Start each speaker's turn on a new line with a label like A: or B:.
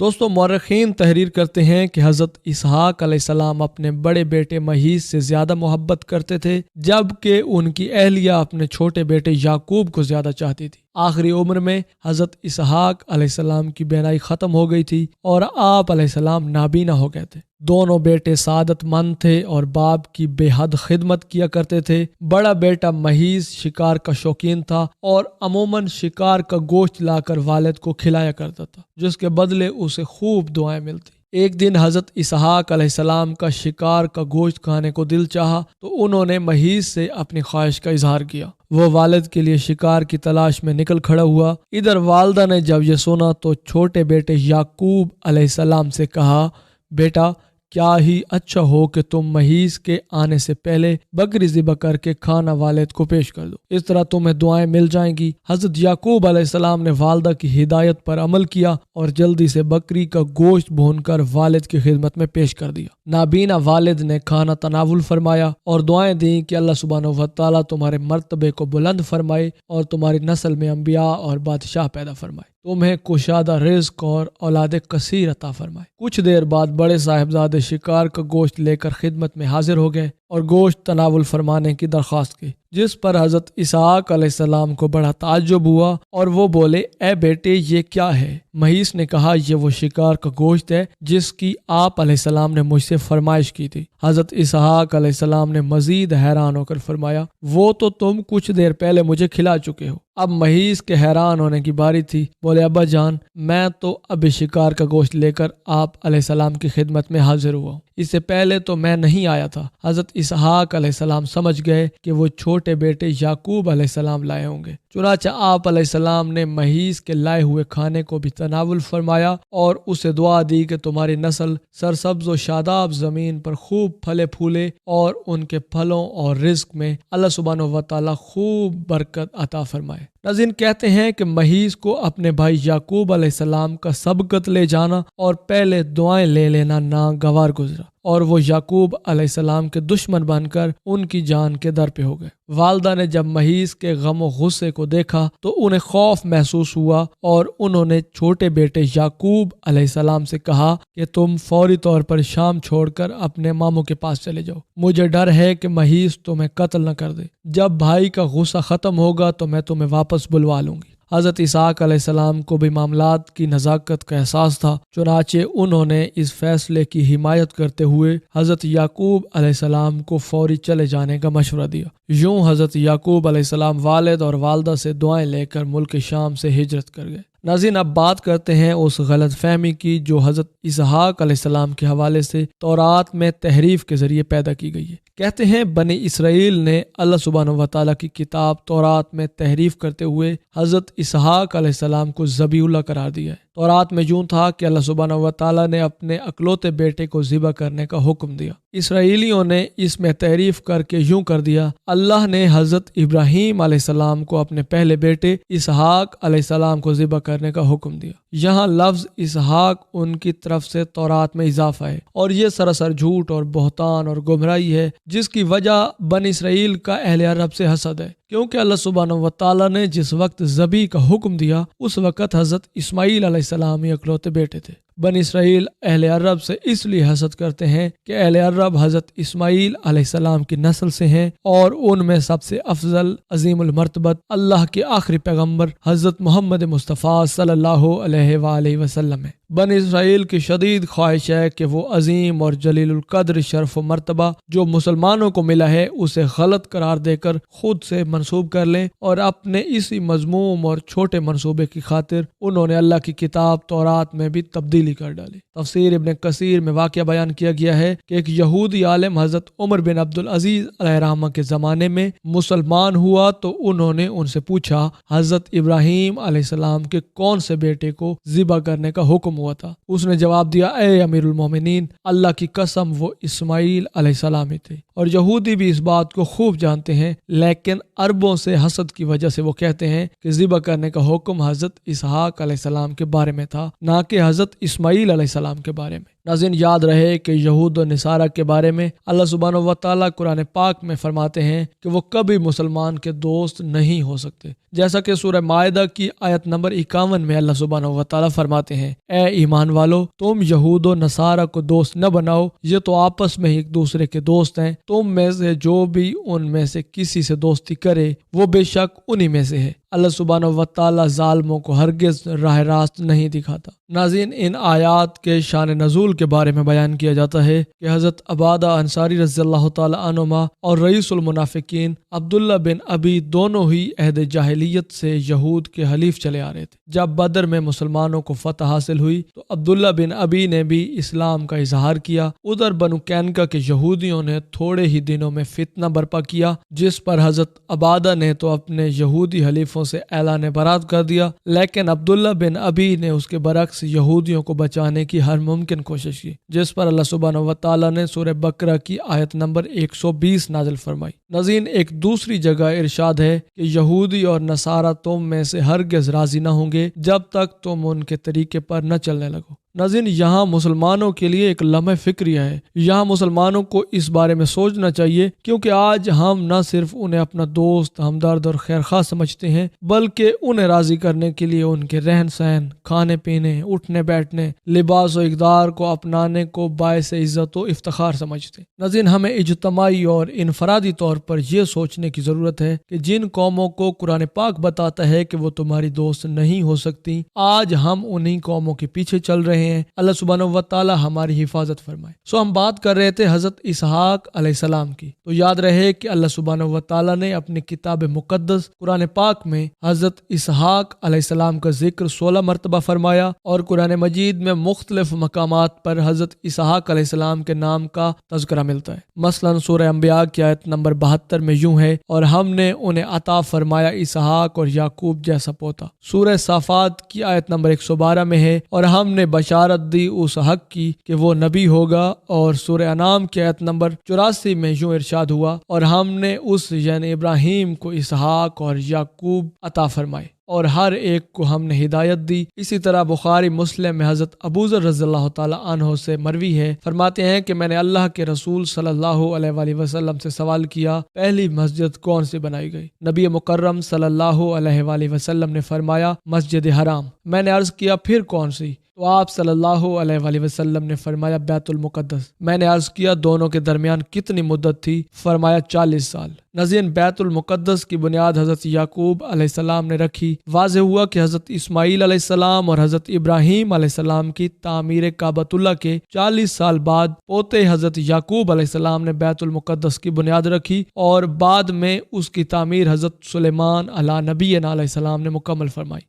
A: دوستوں مورخین تحریر کرتے ہیں کہ حضرت اسحاق علیہ السلام اپنے بڑے بیٹے مہیز سے زیادہ محبت کرتے تھے، جبکہ ان کی اہلیہ اپنے چھوٹے بیٹے یعقوب کو زیادہ چاہتی تھی۔ آخری عمر میں حضرت اسحاق علیہ السلام کی بینائی ختم ہو گئی تھی اور آپ علیہ السلام نابینا ہو گئے تھے۔ دونوں بیٹے سعادت مند تھے اور باپ کی بے حد خدمت کیا کرتے تھے۔ بڑا بیٹا مہیز شکار کا شوقین تھا اور عموماً شکار کا گوشت لا کر والد کو کھلایا کرتا تھا، جس کے بدلے اسے خوب دعائیں ملتی۔ ایک دن حضرت اسحاق علیہ السلام کا شکار کا گوشت کھانے کو دل چاہا تو انہوں نے مہیز سے اپنی خواہش کا اظہار کیا۔ وہ والد کے لیے شکار کی تلاش میں نکل کھڑا ہوا۔ ادھر والدہ نے جب یہ سنا تو چھوٹے بیٹے یعقوب علیہ السلام سے کہا، بیٹا کیا ہی اچھا ہو کہ تم مہیز کے آنے سے پہلے بکری ذبح کر کے کھانا والد کو پیش کر دو، اس طرح تمہیں دعائیں مل جائیں گی۔ حضرت یعقوب علیہ السلام نے والدہ کی ہدایت پر عمل کیا اور جلدی سے بکری کا گوشت بھون کر والد کی خدمت میں پیش کر دیا۔ نابینا والد نے کھانا تناول فرمایا اور دعائیں دیں کہ اللہ سبحانہ و تعالیٰ تمہارے مرتبے کو بلند فرمائے اور تمہاری نسل میں انبیاء اور بادشاہ پیدا فرمائے، تمہیں کشادہ رزق اور اولاد کثیر عطا فرمائے۔ کچھ دیر بعد بڑے صاحبزادے شکار کا گوشت لے کر خدمت میں حاضر ہو گئے اور گوشت تناول فرمانے کی درخواست کی، جس پر حضرت اسحاق علیہ السلام کو بڑا تعجب ہوا اور وہ بولے، اے بیٹے یہ کیا ہے؟ مہیز نے کہا، یہ وہ شکار کا گوشت ہے جس کی آپ علیہ السلام نے مجھ سے فرمائش کی تھی۔ حضرت اسحاق علیہ السلام نے مزید حیران ہو کر فرمایا، وہ تو تم کچھ دیر پہلے مجھے کھلا چکے ہو۔ اب مہیز کے حیران ہونے کی باری تھی۔ بولے، ابا جان میں تو ابھی شکار کا گوشت لے کر آپ علیہ السلام کی خدمت میں حاضر ہوا ہوں، اس سے پہلے تو میں نہیں آیا تھا۔ حضرت اسحاق علیہ السلام سمجھ گئے کہ وہ چھوٹے بیٹے یعقوب علیہ السلام لائے ہوں گے، چنانچہ آپ علیہ السلام نے مہیز کے لائے ہوئے کھانے کو بھی تناول فرمایا اور اسے دعا دی کہ تمہاری نسل سرسبز و شاداب زمین پر خوب پھلے پھولے اور ان کے پھلوں اور رزق میں اللہ سبحانہ و تعالیٰ خوب برکت عطا فرمائے۔ ناظرین کہتے ہیں کہ مہیز کو اپنے بھائی یعقوب علیہ السلام کا سبقت لے جانا اور پہلے دعائیں لے لینا ناگوار گزرا اور وہ یعقوب علیہ السلام کے دشمن بن کر ان کی جان کے در پہ ہو گئے۔ والدہ نے جب مہیز کے غم و غصے کو دیکھا تو انہیں خوف محسوس ہوا اور انہوں نے چھوٹے بیٹے یعقوب علیہ السلام سے کہا کہ تم فوری طور پر شام چھوڑ کر اپنے ماموں کے پاس چلے جاؤ، مجھے ڈر ہے کہ مہیز تمہیں قتل نہ کر دے۔ جب بھائی کا غصہ ختم ہوگا تو میں تمہیں واپس بلوا لوں گی۔ حضرت اسحاق علیہ السلام کو بھی معاملات کی نزاکت کا احساس تھا، چنانچہ انہوں نے اس فیصلے کی حمایت کرتے ہوئے حضرت یعقوب علیہ السلام کو فوری چلے جانے کا مشورہ دیا۔ یوں حضرت یعقوب علیہ السلام والد اور والدہ سے دعائیں لے کر ملک شام سے ہجرت کر گئے۔ ناظرین اب بات کرتے ہیں اس غلط فہمی کی جو حضرت اسحاق علیہ السلام کے حوالے سے تورات میں تحریف کے ذریعے پیدا کی گئی ہے۔ کہتے ہیں بنی اسرائیل نے اللہ سبحانہ و تعالیٰ کی کتاب تورات میں تحریف کرتے ہوئے حضرت اسحاق علیہ السلام کو ذبیح اللہ قرار دیا ہے۔ تورات میں یوں تھا کہ اللہ سبحانہ و تعالیٰ نے اپنے اکلوتے بیٹے کو ذبح کرنے کا حکم دیا۔ اسرائیلیوں نے اس میں تحریف کر کے یوں کر دیا، اللہ نے حضرت ابراہیم علیہ السلام کو اپنے پہلے بیٹے اسحاق علیہ السلام کو ذبح کرنے کا حکم دیا۔ یہاں لفظ اسحاق ان کی طرف سے تورات میں اضافہ ہے اور یہ سراسر جھوٹ اور بہتان اور گمراہی ہے، جس کی وجہ بنی اسرائیل کا اہل عرب سے حسد ہے، کیونکہ اللہ سبحانہ و تعالیٰ نے جس وقت ذبح کا حکم دیا اس وقت حضرت اسماعیل علیہ السلام ہی اکلوتے بیٹے تھے۔ بنی اسرائیل اہل عرب سے اس لیے حسد کرتے ہیں کہ اہل عرب حضرت اسماعیل علیہ السلام کی نسل سے ہیں اور ان میں سب سے افضل عظیم المرتبت اللہ کے آخری پیغمبر حضرت محمد مصطفیٰ صلی اللہ علیہ وآلہ وسلم ہے۔ بنی اسرائیل کی شدید خواہش ہے کہ وہ عظیم اور جلیل القدر شرف و مرتبہ جو مسلمانوں کو ملا ہے اسے غلط قرار دے کر خود سے منسوب کر لیں، اور اپنے اسی مذموم اور چھوٹے منصوبے کی خاطر انہوں نے اللہ کی کتاب تورات میں بھی تبدیلی کر ڈالی۔ تفسیر ابن کثیر میں واقعہ بیان کیا گیا ہے کہ ایک یہودی عالم حضرت عمر بن عبدالعزیز علیہ الرحمہ کے زمانے میں مسلمان ہوا تو انہوں نے ان سے پوچھا حضرت ابراہیم علیہ السلام کے کون سے بیٹے کو ذبح کرنے کا حکم ہوا تھا؟ اس نے جواب دیا، اے امیر المومنین، اللہ کی قسم وہ اسماعیل علیہ السلام ہی تھے۔ اور یہودی بھی اس بات کو خوب جانتے ہیں، لیکن عربوں سے حسد کی وجہ سے وہ کہتے ہیں کہ ذبح کرنے کا حکم حضرت اسحاق علیہ السلام کے بارے میں تھا، نہ کہ حضرت اسماعیل علیہ السلام کے بارے میں۔ ناظرین یاد رہے کہ یہود و نصارہ کے بارے میں اللہ سبحانہ و تعالیٰ قرآن پاک میں فرماتے ہیں کہ وہ کبھی مسلمان کے دوست نہیں ہو سکتے، جیسا کہ سورہ مائدہ کی آیت نمبر 51 میں اللہ سبحانہ و تعالیٰ فرماتے ہیں، اے ایمان والو، تم یہود و نصارہ کو دوست نہ بناؤ، یہ تو آپس میں ایک دوسرے کے دوست ہیں، تم میں سے جو بھی ان میں سے کسی سے دوستی کرے وہ بے شک انہی میں سے ہے۔ اللہ سبحانہ و تعالیٰ ظالموں کو ہرگز راہ راست نہیں دکھاتا۔ ناظرین، ان آیات کے شان نزول کے بارے میں بیان کیا جاتا ہے کہ حضرت عبادہ انصاری رضی اللہ تعالیٰ عنہما اور رئیس المنافقین عبداللہ بن ابی دونوں ہی عہد جاہلیت سے یہود کے حلیف چلے آ رہے تھے۔ جب بدر میں مسلمانوں کو فتح حاصل ہوئی تو عبداللہ بن ابی نے بھی اسلام کا اظہار کیا۔ ادھر بنو کینکا کے یہودیوں نے تھوڑے ہی دنوں میں فتنہ برپا کیا، جس پر حضرت عبادہ نے تو اپنے یہودی حلیفوں سے اعلان برات کر دیا، لیکن عبداللہ بن ابی نے اس کے برعکس یہودیوں کو بچانے کی ہر ممکن کوشش کی، جس پر اللہ سبحانہ و تعالیٰ نے سورہ بقرہ کی آیت نمبر 120 نازل فرمائی۔ ناظرین، ایک دوسری جگہ ارشاد ہے کہ یہودی اور نصارہ تم میں سے ہرگز راضی نہ ہوں گے جب تک تم ان کے طریقے پر نہ چلنے لگو۔ ناظرین، یہاں مسلمانوں کے لیے ایک لمحہ فکریہ ہے۔ یہاں مسلمانوں کو اس بارے میں سوچنا چاہیے، کیونکہ آج ہم نہ صرف انہیں اپنا دوست، ہمدرد اور خیرخواہ سمجھتے ہیں، بلکہ انہیں راضی کرنے کے لیے ان کے رہن سہن، کھانے پینے، اٹھنے بیٹھنے، لباس و اقدار کو اپنانے کو باعث عزت و افتخار سمجھتے ہیں۔ ناظرین، ہمیں اجتماعی اور انفرادی طور پر یہ سوچنے کی ضرورت ہے کہ جن قوموں کو قرآن پاک بتاتا ہے کہ وہ تمہاری دوست نہیں ہو سکتی، آج ہم انہی قوموں کے پیچھے چل رہے ہیں۔ اللہ سبحانہ و تعالی ہماری حفاظت فرمائے۔ ہم بات کر رہے تھے حضرت اسحاق علیہ السلام کی، تو یاد رہے کہ اللہ سبحانہ و تعالی نے اپنی کتاب مقدس قرآن پاک میں حضرت اسحاق علیہ السلام کا ذکر 16 مرتبہ فرمایا، اور قرآن مجید میں مختلف مقامات پر حضرت اسحاق علیہ السلام کے نام کا تذکرہ ملتا ہے۔ مثلا سورہ انبیاء کی آیت نمبر 72 میں یوں ہے، اور ہم نے انہیں عطا فرمایا اسحاق اور یعقوب جیسا پوتا۔ سورہ صافات کی آیت نمبر 112 میں ہے، اور ہم نے بشارت دی اس حق کی کہ وہ نبی ہوگا، اور سورہ انعام کی آیت نمبر 84 میں یوں ارشاد ہوا، اور ہم نے اس یعنی ابراہیم کو اسحاق اور یعقوب عطا فرمائے، اور ہر ایک کو ہم نے ہدایت دی۔ اسی طرح بخاری مسلم میں حضرت ابوذر رضی اللہ تعالیٰ عنہ سے مروی ہے، فرماتے ہیں کہ میں نے اللہ کے رسول صلی اللہ علیہ وآلہ وسلم سے سوال کیا، پہلی مسجد کون سی بنائی گئی؟ نبی مکرم صلی اللہ علیہ وآلہ وسلم نے فرمایا مسجد حرام۔ میں نے عرض کیا پھر کون سی؟ تو آپ صلی اللہ علیہ وآلہ وسلم نے فرمایا بیت المقدس۔ میں نے عرض کیا دونوں کے درمیان کتنی مدت تھی؟ فرمایا 40 سال۔ ناظرین، بیت المقدس کی بنیاد حضرت یعقوب علیہ السلام نے رکھی۔ واضح ہوا کہ حضرت اسماعیل علیہ السلام اور حضرت ابراہیم علیہ السلام کی تعمیر کعبۃ اللہ کے 40 سال بعد پوتے حضرت یعقوب علیہ السلام نے بیت المقدس کی بنیاد رکھی، اور بعد میں اس کی تعمیر حضرت سلیمان علیہ نبینا علیہ السلام نے مکمل فرمائی۔